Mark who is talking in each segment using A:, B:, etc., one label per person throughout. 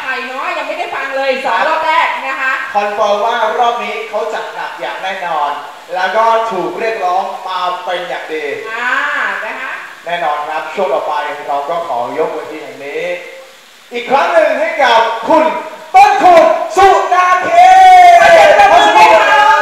A: ใหม่เนาะยังไม่ได้ฟังเลย2 รอบแรกนะคะ
B: คอนเฟิร์มว่ารอบนี้เขาจัดหนักอย่างแน่นอนแล้วก็ถูกเรียกร้องมาเป็นอย่างดี
A: นะคะ
B: แน่นอนครับช่วงต่อไปเราก็ขอยกเวทีแห่งนี้อีกครั้งหนึ่งให้กับคุณต้นขุนสุนาเทขอเสียงปรบมือครับ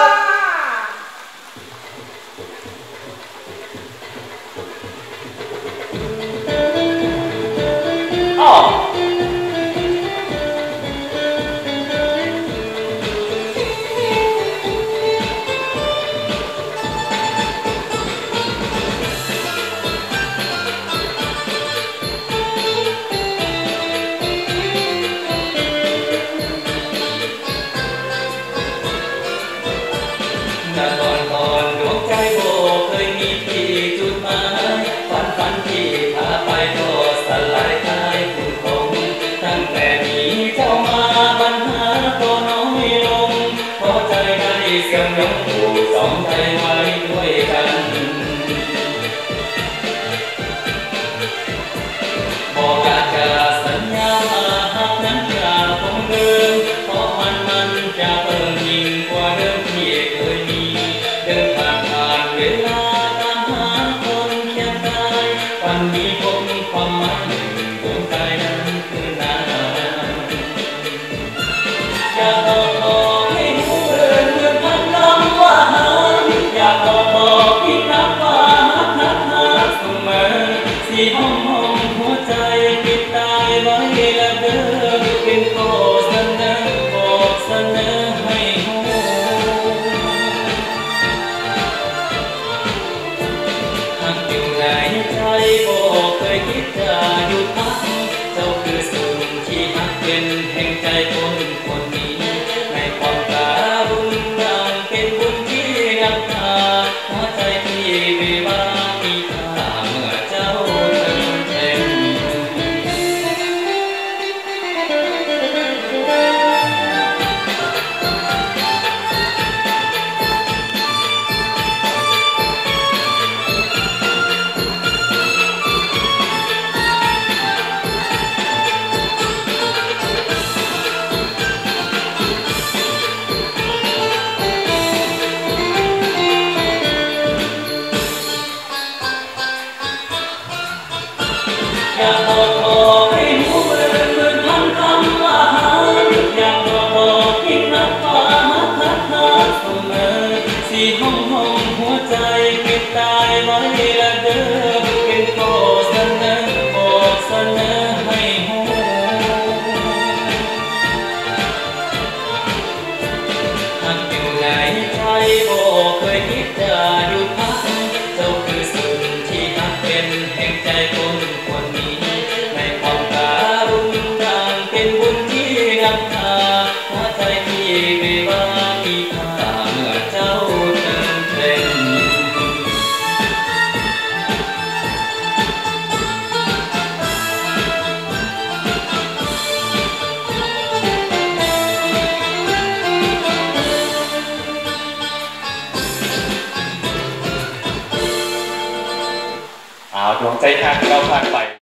B: ดวงใจทางเราผ่านไป